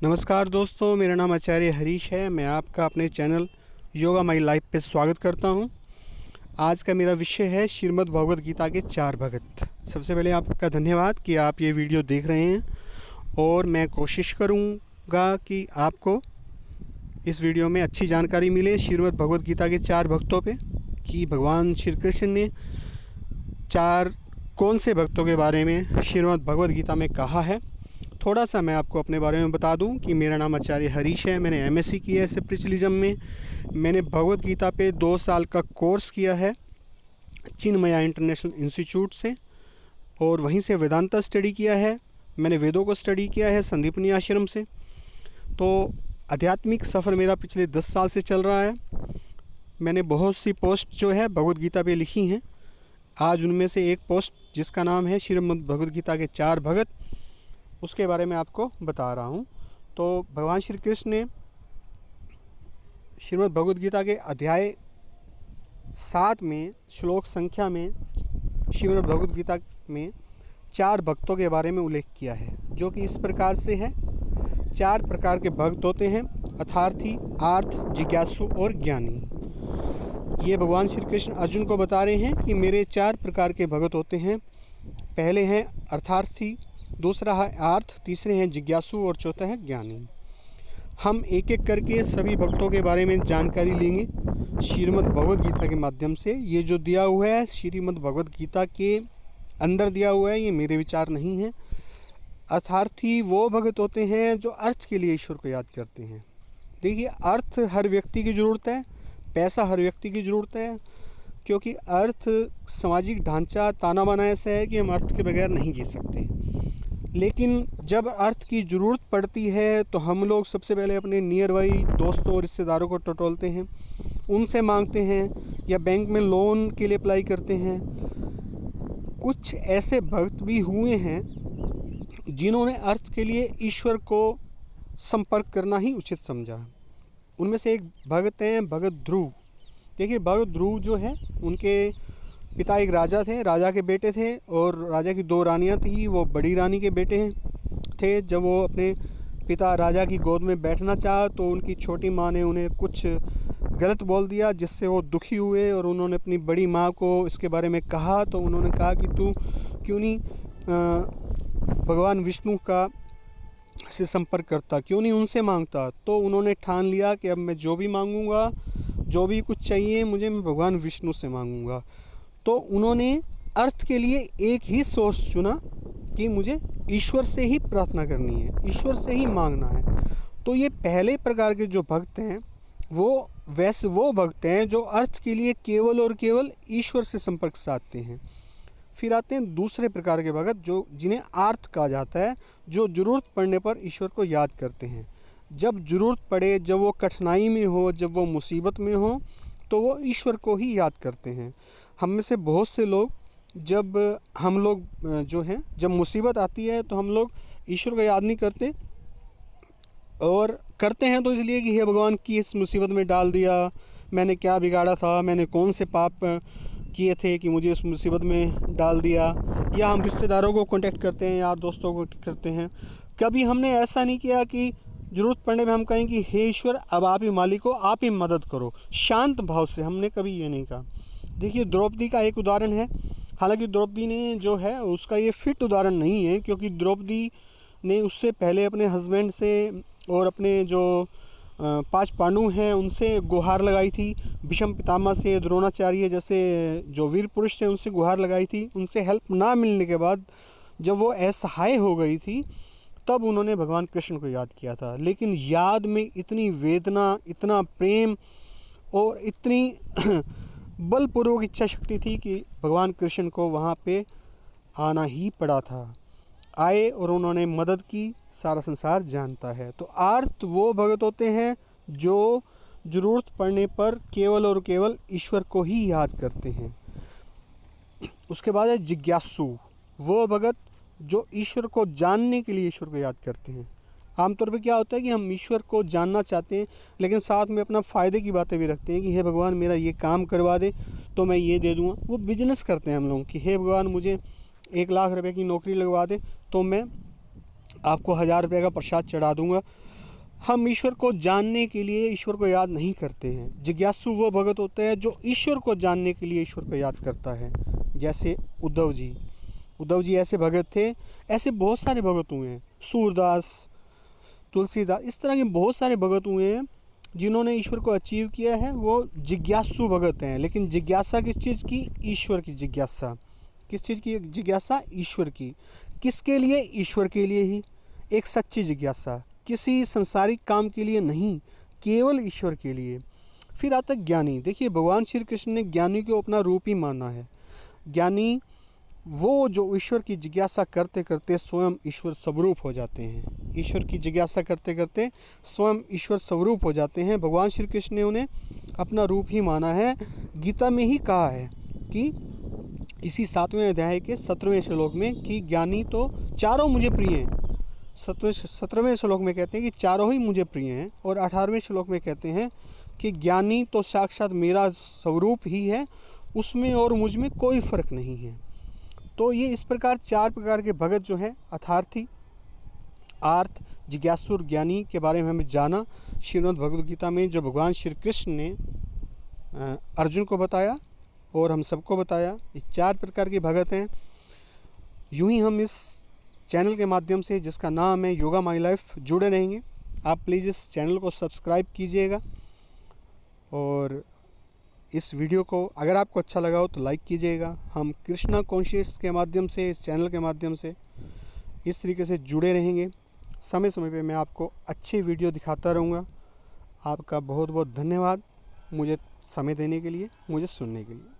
नमस्कार दोस्तों, मेरा नाम आचार्य हरीश है। मैं आपका अपने चैनल योगा माई लाइफ पे स्वागत करता हूं। आज का मेरा विषय है श्रीमद् भगवद गीता के 4 भगत। सबसे पहले आपका धन्यवाद कि आप ये वीडियो देख रहे हैं और मैं कोशिश करूंगा कि आपको इस वीडियो में अच्छी जानकारी मिले श्रीमद् भगवद गीता के 4 भक्तों पे, कि भगवान श्री कृष्ण ने 4 कौन से भक्तों के बारे में श्रीमद् भगवद गीता में कहा है। थोड़ा सा मैं आपको अपने बारे में बता दूं कि मेरा नाम आचार्य हरीश है। मैंने एमएससी किया है स्पिरिचुअलिज्म में। मैंने भगवद गीता पे 2 साल का कोर्स किया है चिन्मया इंटरनेशनल इंस्टीट्यूट से, और वहीं से वेदांता स्टडी किया है। मैंने वेदों को स्टडी किया है संदीपनी आश्रम से। तो आध्यात्मिक सफ़र मेरा पिछले 10 साल से चल रहा है। मैंने बहुत सी पोस्ट जो है भगवद गीता पे लिखी हैं। आज उनमें से एक पोस्ट जिसका नाम है श्रीमद् भगवद गीता के 4 भगत, उसके बारे में आपको बता रहा हूँ। तो भगवान श्री कृष्ण ने श्रीमद् भगवद गीता के अध्याय 7 में श्लोक संख्या में श्रीमद् भगवद गीता में 4 भक्तों के बारे में उल्लेख किया है, जो कि इस प्रकार से है। 4 प्रकार के भक्त होते हैं: अर्थार्थी, आर्थ, जिज्ञासु और ज्ञानी। ये भगवान श्री कृष्ण अर्जुन को बता रहे हैं कि मेरे 4 प्रकार के भगत होते हैं। पहले हैं अर्थार्थी, दूसरा है आर्थ, तीसरे हैं जिज्ञासु और चौथा है ज्ञानी। हम एक एक करके सभी भक्तों के बारे में जानकारी लेंगे श्रीमद् भगवद गीता के माध्यम से। ये जो दिया हुआ है श्रीमद् भगवद गीता के अंदर दिया हुआ है, ये मेरे विचार नहीं है। अर्थार्थी वो भगत होते हैं जो अर्थ के लिए ईश्वर को याद करते हैं। देखिए, अर्थ हर व्यक्ति की ज़रूरत है, पैसा हर व्यक्ति की ज़रूरत है, क्योंकि अर्थ सामाजिक ढांचा ताना बाना ऐसा है कि हम अर्थ के बगैर नहीं जी सकते। लेकिन जब अर्थ की ज़रूरत पड़ती है तो हम लोग सबसे पहले अपने नियर बाई दोस्तों और रिश्तेदारों को टटोलते हैं, उनसे मांगते हैं या बैंक में लोन के लिए अप्लाई करते हैं। कुछ ऐसे भक्त भी हुए हैं जिन्होंने अर्थ के लिए ईश्वर को संपर्क करना ही उचित समझा। उनमें से एक भगत हैं भगत ध्रुव। देखिए, भगत ध्रुव जो है, उनके पिता एक राजा थे, राजा के बेटे थे, और राजा की 2 रानियां थी। वो बड़ी रानी के बेटे थे। जब वो अपने पिता राजा की गोद में बैठना चाहा तो उनकी छोटी माँ ने उन्हें कुछ गलत बोल दिया, जिससे वो दुखी हुए और उन्होंने अपनी बड़ी माँ को इसके बारे में कहा। तो उन्होंने कहा कि तू क्यों नहीं भगवान विष्णु का से संपर्क करता, क्यों नहीं उनसे मांगता। तो उन्होंने ठान लिया कि अब मैं जो भी मांगूंगा, जो भी कुछ चाहिए मुझे, मैं भगवान विष्णु से मांगूंगा। तो उन्होंने अर्थ के लिए एक ही सोर्स चुना कि मुझे ईश्वर से ही प्रार्थना करनी है, ईश्वर से ही मांगना है। तो ये पहले प्रकार के जो भक्त हैं वो भक्त हैं जो अर्थ के लिए केवल और केवल ईश्वर से संपर्क साधते हैं। फिर आते हैं दूसरे प्रकार के भगत, जो जिन्हें आर्थ कहा जाता है, जो ज़रूरत पड़ने पर ईश्वर को याद करते हैं। जब ज़रूरत पड़े, जब वो कठिनाई में हो, जब वो मुसीबत में हो, तो वो ईश्वर को ही याद करते हैं। हम में से बहुत से लोग जब मुसीबत आती है तो हम लोग ईश्वर को याद नहीं करते, और करते हैं तो इसलिए कि हे भगवान, की इस मुसीबत में डाल दिया, मैंने क्या बिगाड़ा था, मैंने कौन से पाप किए थे कि मुझे इस मुसीबत में डाल दिया। या हम रिश्तेदारों को कांटेक्ट करते हैं, यार दोस्तों को करते हैं। कभी हमने ऐसा नहीं किया कि ज़रूरत पड़ने में हम कहें कि हे ईश्वर, अब आप ही मालिक हो, आप ही मदद करो, शांत भाव से। हमने कभी ये नहीं कहा। देखिए, द्रौपदी का एक उदाहरण है। हालांकि द्रौपदी ने जो है उसका ये फिट उदाहरण नहीं है, क्योंकि द्रौपदी ने उससे पहले अपने हस्बैंड से और अपने जो 5 पांडु हैं उनसे गुहार लगाई थी। भीष्म पितामह से, द्रोणाचार्य जैसे जो वीर पुरुष थे उनसे गुहार लगाई थी। उनसे हेल्प ना मिलने के बाद जब वो असहाय हो गई थी, तब उन्होंने भगवान कृष्ण को याद किया था। लेकिन याद में इतनी वेदना, इतना प्रेम और इतनी बलपूर्वक इच्छा शक्ति थी कि भगवान कृष्ण को वहाँ पे आना ही पड़ा था। आए और उन्होंने मदद की, सारा संसार जानता है। तो आर्थ वो भगत होते हैं जो ज़रूरत पड़ने पर केवल और केवल ईश्वर को ही याद करते हैं। उसके बाद है जिज्ञासु, वो भगत जो ईश्वर को जानने के लिए ईश्वर को याद करते हैं। आमतौर पे क्या होता है कि हम ईश्वर को जानना चाहते हैं, लेकिन साथ में अपना फ़ायदे की बातें भी रखते हैं कि हे भगवान, मेरा ये काम करवा दे तो मैं ये दे दूँगा। वो बिजनेस करते हैं हम लोग कि हे भगवान, मुझे 1 लाख रुपए की नौकरी लगवा दे तो मैं आपको 1000 रुपये का प्रसाद चढ़ा दूंगा। हम ईश्वर को जानने के लिए ईश्वर को याद नहीं करते हैं। जिज्ञासु वो भगत होते हैं जो ईश्वर को जानने के लिए ईश्वर को याद करता है। जैसे उद्धव जी ऐसे भगत थे। ऐसे बहुत सारे भगत हुए हैं, सूरदास, तुलसीदास, इस तरह के बहुत सारे भगत हुए हैं जिन्होंने ईश्वर को अचीव किया है। वो जिज्ञासु भगत हैं। लेकिन जिज्ञासा किस चीज़ की? ईश्वर की जिज्ञासा। किस चीज़ की जिज्ञासा? ईश्वर की। किसके लिए? ईश्वर के लिए ही। एक सच्ची जिज्ञासा, किसी संसारिक काम के लिए नहीं, केवल ईश्वर के लिए। फिर आता है ज्ञानी। देखिए, भगवान श्री कृष्ण ने ज्ञानी को अपना रूप ही माना है। ज्ञानी वो जो ईश्वर की जिज्ञासा करते करते स्वयं ईश्वर स्वरूप हो जाते हैं। ईश्वर की जिज्ञासा करते करते स्वयं ईश्वर स्वरूप हो जाते हैं। भगवान श्री कृष्ण ने उन्हें अपना रूप ही माना है। गीता में ही कहा है कि इसी 7वें अध्याय के 17वें श्लोक में कि ज्ञानी तो चारों मुझे प्रिय हैं। 17वें श्लोक में कहते हैं कि चारों ही मुझे प्रिय हैं। और 18वें श्लोक में कहते हैं कि ज्ञानी तो साक्षात मेरा स्वरूप ही है, उसमें और मुझ में कोई फ़र्क नहीं है। तो ये इस प्रकार 4 प्रकार के भगत जो हैं, अर्थार्थी, आर्थ, जिज्ञासु और ज्ञानी के बारे में हमें जाना श्रीमद् भगवद गीता में, जो भगवान श्री कृष्ण ने अर्जुन को बताया और हम सबको बताया। ये 4 प्रकार के भगत हैं। यूं ही हम इस चैनल के माध्यम से, जिसका नाम है योगा माई लाइफ, जुड़े रहेंगे। आप प्लीज़ इस चैनल को सब्सक्राइब कीजिएगा और इस वीडियो को अगर आपको अच्छा लगा हो तो लाइक कीजिएगा। हम कृष्णा कॉन्शियस के माध्यम से, इस चैनल के माध्यम से इस तरीके से जुड़े रहेंगे। समय समय पे मैं आपको अच्छी वीडियो दिखाता रहूँगा। आपका बहुत बहुत धन्यवाद मुझे समय देने के लिए, मुझे सुनने के लिए।